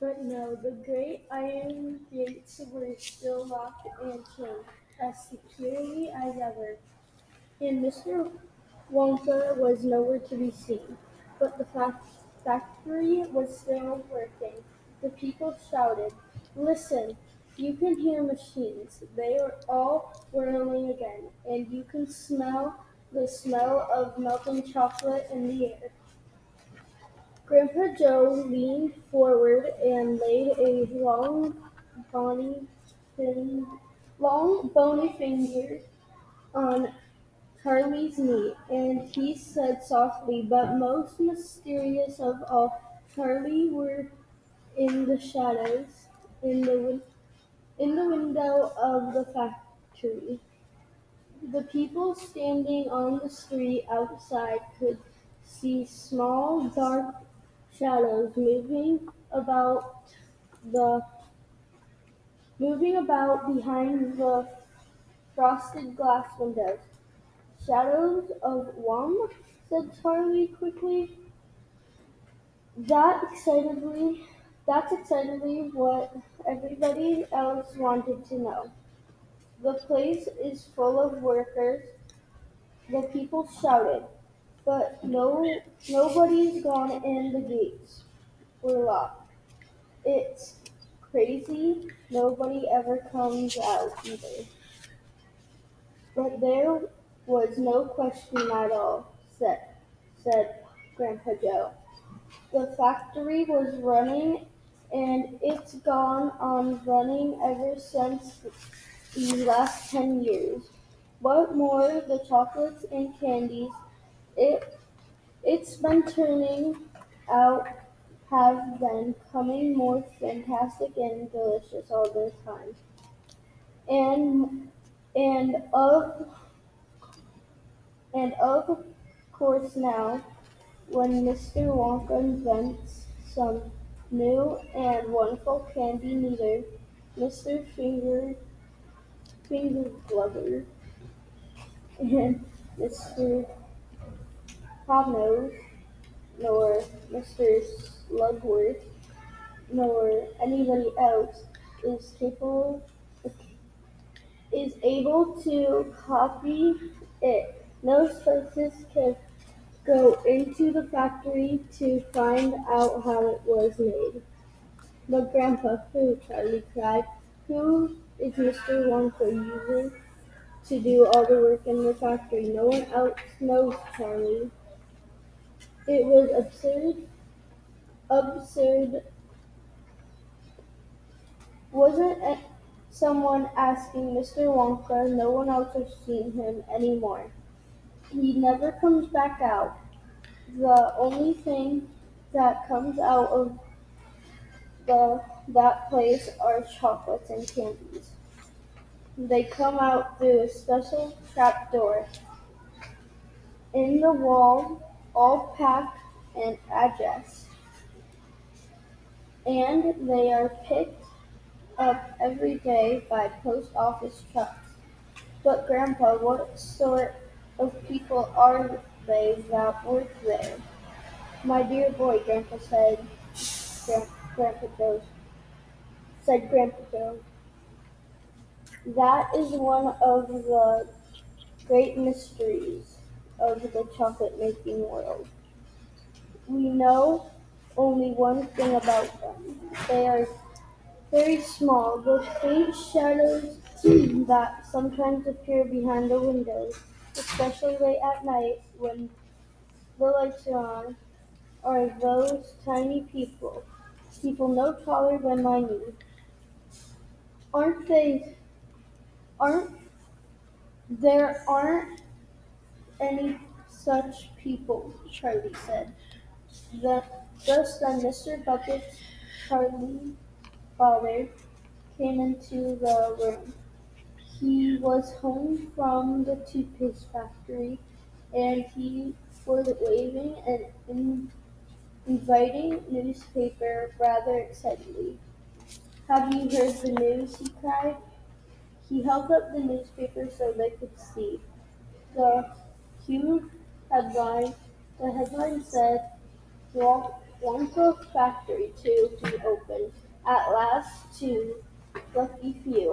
But no, the great iron gates were still locked and chained as securely as ever, and Mr. Wonka was nowhere to be seen. But the factory was still working. The people shouted, "Listen, you can hear machines. They are all whirling again, and you can smell the smell of melting chocolate in the air." Grandpa Joe leaned forward and laid a bony, thin, long, bony finger on Charlie's knee, and he said softly, but most mysterious of all, "Charlie, we're in the shadows, in the window of the factory." The people standing on the street outside could see small, dark shadows the moving about behind the frosted glass windows. "Shadows of Wum?" said Charlie quickly. That excitedly, that's excitedly what everybody else wanted to know. "The place is full of workers," the people shouted, "but nobody's gone and the gates were locked. It's crazy. Nobody ever comes out either." "But there was no question at all," said Grandpa Joe. "The factory was running, and it's gone on running ever since these last 10 years. What more, the chocolates and candies it it's been turning out have been coming more fantastic and delicious all the time. And and of course now, when Mr. Wonka invents some new and wonderful candy, neither Mr. Fingerglubber and Mr. Hobnose, nor Mr. Slugworth, nor anybody else is capable is able to copy it. No scientist can go into the factory to find out how it was made." "But Grandpa, who?" Charlie cried. "Who is Mr. Wonka using to do all the work in the factory?" "No one else knows, Charlie." It was absurd. Wasn't someone asking Mr. Wonka? No one else has seen him anymore. He never comes back out. The only thing that comes out of that place are chocolates and candies. They come out through a special trapdoor in the wall, all packed and addressed, and they are picked up every day by post office trucks." "But Grandpa, what sort of people are they that work there?" "My dear boy," Grandpa Joe Grandpa Joe, "that is one of the great mysteries of the chocolate-making world. We know only one thing about them. They are very small, those faint shadows that sometimes appear behind the windows, especially late at night when the lights are on, are those tiny people no taller than my knee. Aren't they? Aren't aren't any such people," Charlie said. Just then Mr. Bucket's Charlie father came into the room. He was home from the toothpaste factory, and he was waving an inviting newspaper rather excitedly. "Have you heard the news?" he cried. He held up the newspaper so they could see. The huge headline the headline said, "Wonka Factory to be opened." last two lucky few.